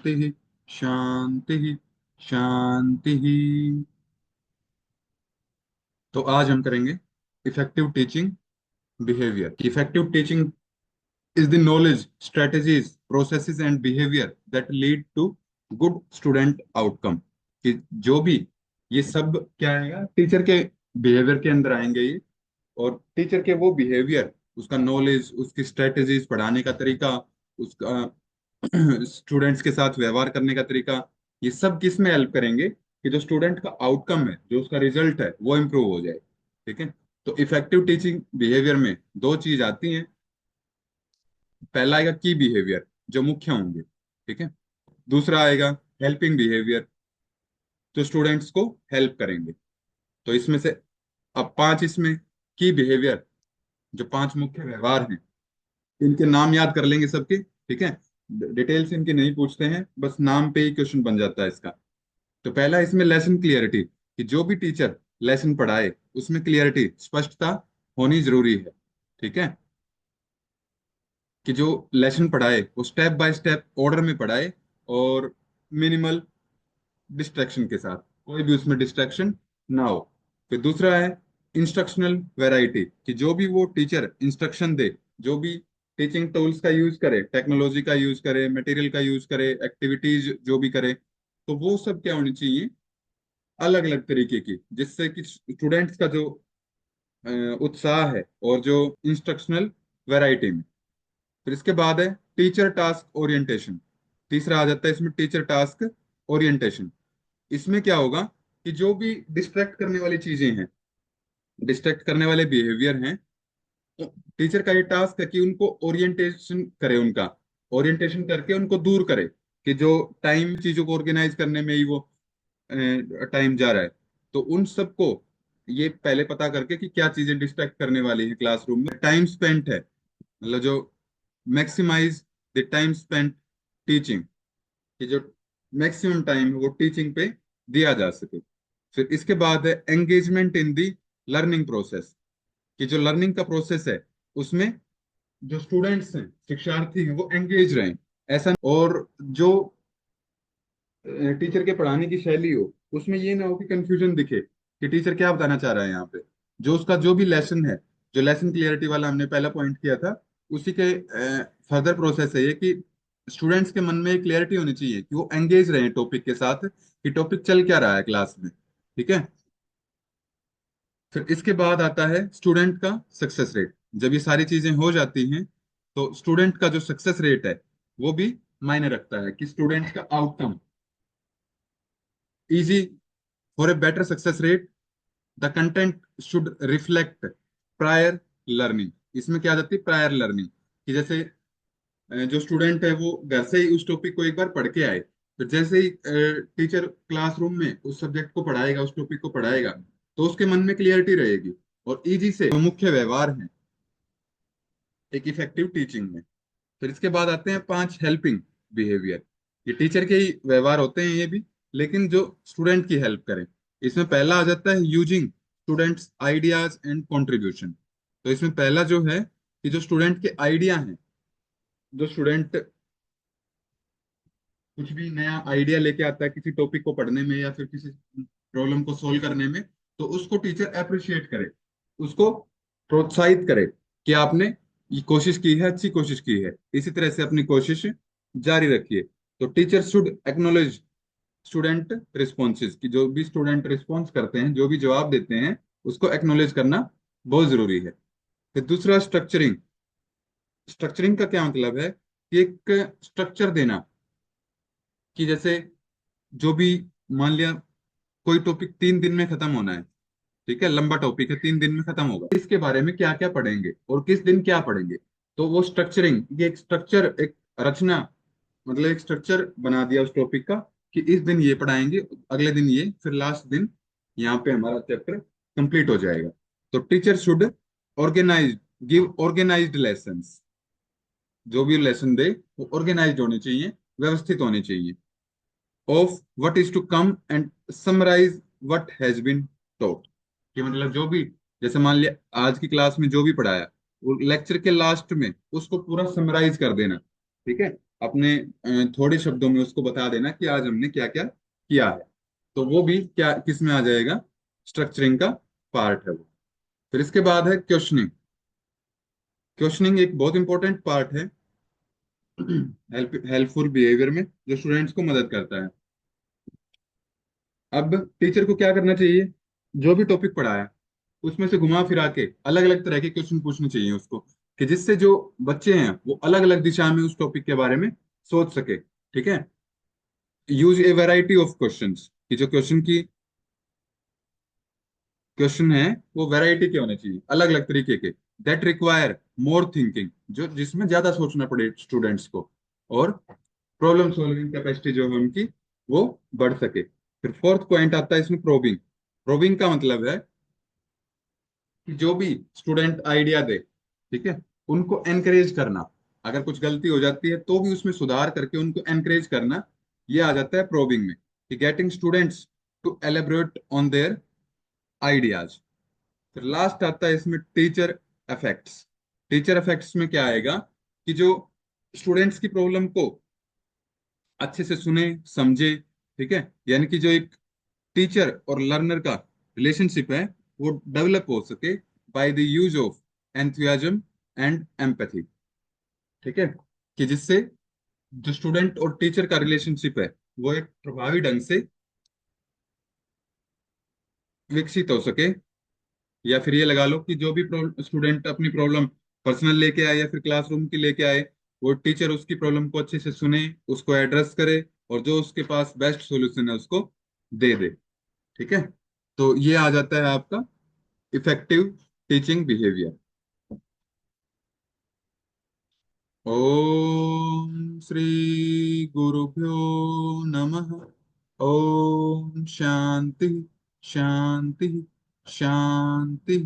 शांति शांति शांति। तो आज हम करेंगे effective teaching behaviour. Effective teaching is the knowledge, strategies, processes and behavior that lead to good student outcome। कि जो भी ये सब क्या आएगा, टीचर के बिहेवियर के अंदर आएंगे ये। और टीचर के वो बिहेवियर, उसका नॉलेज, उसकी स्ट्रेटेजीज, पढ़ाने का तरीका, उसका स्टूडेंट्स के साथ व्यवहार करने का तरीका, ये सब किस में हेल्प करेंगे कि जो स्टूडेंट का आउटकम है, जो उसका रिजल्ट है, वो इम्प्रूव हो जाए। ठीक है। तो इफेक्टिव टीचिंग बिहेवियर में दो चीज आती हैं। पहला आएगा की बिहेवियर, जो मुख्य होंगे। ठीक है। दूसरा आएगा हेल्पिंग बिहेवियर, जो स्टूडेंट्स को हेल्प करेंगे। तो इसमें से अब पांच इसमें की बिहेवियर, जो पांच मुख्य व्यवहार हैं, इनके नाम याद कर लेंगे सबके। ठीक है। डिटेल्स इनकी नहीं पूछते हैं, बस नाम पे ही क्वेश्चन बन जाता है इसका। तो पहला इसमें लेसन क्लियरिटी, कि जो भी टीचर लेसन पढ़ाए उसमें क्लियरिटी, स्पष्टता होनी जरूरी है। ठीक है। कि जो लेसन पढ़ाए वो स्टेप बाय स्टेप ऑर्डर में पढ़ाए, और मिनिमल डिस्ट्रैक्शन के साथ, कोई भी उसमें डिस्ट्रैक्शन ना हो। फिर दूसरा है इंस्ट्रक्शनल वैरायटी, कि जो भी वो टीचर इंस्ट्रक्शन दे, जो भी टीचिंग टूल्स का यूज करे, टेक्नोलॉजी का यूज करे, मटेरियल का यूज करे, एक्टिविटीज जो भी करे, तो वो सब क्या होनी चाहिए, अलग अलग तरीके की, जिससे कि स्टूडेंट्स का जो अ, उत्साह है, और जो इंस्ट्रक्शनल वैरायटी में। फिर इसके बाद है टीचर टास्क ओरिएंटेशन। तीसरा आ जाता है इसमें टीचर टास्क ओरिएंटेशन। इसमें क्या होगा कि जो भी डिस्ट्रैक्ट करने वाली चीजें हैं, डिस्ट्रैक्ट करने वाले बिहेवियर हैं, तो टीचर का ये टास्क है कि उनको ओरिएंटेशन करे, उनका ओरिएंटेशन करके उनको दूर करे। कि जो टाइम चीजों को ऑर्गेनाइज करने में ही वो टाइम जा रहा है, तो उन सबको ये पहले पता करके कि क्या चीजें डिस्ट्रैक्ट करने वाली है क्लासरूम में। टाइम स्पेंट है, मतलब जो maximize the time spent teaching, कि जो मैक्सिमम टाइम है वो टीचिंग पे दिया जा सके। फिर इसके बाद है एंगेजमेंट इन दी लर्निंग प्रोसेस, कि जो लर्निंग का प्रोसेस है उसमें जो स्टूडेंट्स हैं, शिक्षार्थी हैं, वो एंगेज रहें। ऐसा, और जो टीचर के पढ़ाने की शैली हो, उसमें ये ना हो कि कंफ्यूजन दिखे कि टीचर क्या बताना चाह रहा है यहाँ पे। जो उसका जो भी लेसन है, जो लेसन क्लियरिटी वाला हमने पहला पॉइंट किया था, उसी के फर्दर प्रोसेस है ये, कि स्टूडेंट्स के मन में एक क्लियरिटी होनी चाहिए कि वो एंगेज रहे टॉपिक के साथ, कि टॉपिक चल क्या रहा है क्लास में। ठीक है। फिर इसके बाद आता है स्टूडेंट का सक्सेस रेट। जब ये सारी चीजें हो जाती हैं, तो स्टूडेंट का जो सक्सेस रेट है वो भी मायने रखता है, कि स्टूडेंट का outcome easy. For a better success rate the content should reflect prior learning. इसमें क्या आ जाती है, प्रायर लर्निंग, कि जैसे जो स्टूडेंट है वो घर से ही उस टॉपिक को एक बार पढ़ के आए, फिर जैसे ही टीचर क्लासरूम में उस सब्जेक्ट को पढ़ाएगा, उस टॉपिक को पढ़ाएगा, तो उसके मन में क्लियरिटी रहेगी, और इजी से जो मुख्य व्यवहार है एक इफेक्टिव टीचिंग में। फिर इसके बाद आते हैं पांच हेल्पिंग बिहेवियर। ये टीचर के ही व्यवहार होते हैं ये भी, लेकिन जो स्टूडेंट की हेल्प करें। इसमें पहला आ जाता है using students ideas and contribution. तो इसमें पहला जो है कि जो स्टूडेंट के आइडिया हैं, जो स्टूडेंट कुछ भी नया आइडिया लेके आता है किसी टॉपिक को पढ़ने में, या फिर किसी प्रॉब्लम को सोल्व करने में, तो उसको टीचर अप्रिशिएट करे, उसको प्रोत्साहित करे कि आपने ये कोशिश की है, अच्छी कोशिश की है, इसी तरह से अपनी कोशिश जारी रखिए। तो teacher should acknowledge student responses, की जो भी स्टूडेंट रिस्पॉन्स करते हैं, जो भी जवाब देते हैं, उसको एक्नॉलेज करना बहुत जरूरी है। फिर दूसरा स्ट्रक्चरिंग। स्ट्रक्चरिंग का क्या मतलब है, कि एक स्ट्रक्चर देना, कि जैसे जो भी, मान लिया कोई टॉपिक 3 दिन में खत्म होना है। ठीक है, लंबा टॉपिक है, 3 दिन में खत्म होगा, इसके बारे में क्या क्या पढ़ेंगे और किस दिन क्या पढ़ेंगे। तो वो स्ट्रक्चरिंग, ये एक स्ट्रक्चर, एक रचना, मतलब एक स्ट्रक्चर बना दिया उस टॉपिक का, कि इस दिन ये पढ़ाएंगे, अगले दिन ये, फिर लास्ट दिन यहाँ पे हमारा चैप्टर कंप्लीट हो जाएगा। तो teacher should organize, give organized lessons. जो भी लेसन दे वो ऑर्गेनाइज्ड होने चाहिए, व्यवस्थित होने चाहिए। Of what is to come and summarize what has been taught. कि मतलब जो भी, जैसे मान लिया आज की क्लास में जो भी पढ़ाया, वो लेक्चर के लास्ट में उसको पूरा समराइज कर देना। ठीक है। अपने थोड़े शब्दों में उसको बता देना कि आज हमने क्या क्या किया है। तो वो भी क्या किस में आ जाएगा, स्ट्रक्चरिंग का पार्ट है वो। फिर इसके बाद है क्वेश्चनिंग। क्वेश्चनिंग एक बहुत इंपॉर्टेंट पार्ट है हेल्पफुल बिहेवियर में, जो स्टूडेंट्स को मदद करता है। अब टीचर को क्या करना चाहिए, जो भी टॉपिक पढ़ाया उसमें से घुमा फिरा के अलग अलग तरह के क्वेश्चन पूछने चाहिए उसको, कि जिससे जो बच्चे हैं वो अलग अलग दिशा में उस टॉपिक के बारे में सोच सके। ठीक है। Use A variety of questions, कि जो क्वेश्चन है वो वैरायटी के होने चाहिए, अलग अलग तरीके के। दैट रिक्वायर मोर थिंकिंग, जो जिसमें ज्यादा सोचना पड़े स्टूडेंट्स को, और प्रॉब्लम सॉल्विंग कैपेसिटी जो है उनकी वो बढ़ सके। फिर फोर्थ पॉइंट आता है इसमें प्रोबिंग। प्रोबिंग का मतलब है कि जो भी स्टूडेंट आइडिया दे, ठीक है, उनको एनकरेज करना। अगर कुछ गलती हो जाती है तो भी उसमें सुधार करके उनको एनकरेज करना, ये आ जाता है प्रोबिंग में, कि getting students to elaborate on their ideas. फिर लास्ट आता है इसमें टीचर इफेक्ट्स। टीचर इफेक्ट्स में क्या आएगा, कि जो स्टूडेंट्स की प्रॉब्लम को अच्छे से सुने समझे, ठीक है, यानी कि जो एक टीचर और लर्नर का रिलेशनशिप है वो डेवलप हो सके by the use of enthusiasm and empathy. ठीक है, कि जिससे जो स्टूडेंट और टीचर का रिलेशनशिप है वो एक प्रभावी ढंग से विकसित हो सके। या फिर ये लगा लो कि जो भी स्टूडेंट अपनी प्रॉब्लम पर्सनल लेके आए या फिर क्लासरूम की लेके आए, वो टीचर उसकी प्रॉब्लम को अच्छे से सुने, उसको एड्रेस करे, और जो उसके पास बेस्ट सॉल्यूशन है उसको दे दे। ठीक है। तो ये आ जाता है आपका इफेक्टिव टीचिंग बिहेवियर। ओम श्री गुरुभ्यो नमः। ओम शांति शांति शांति।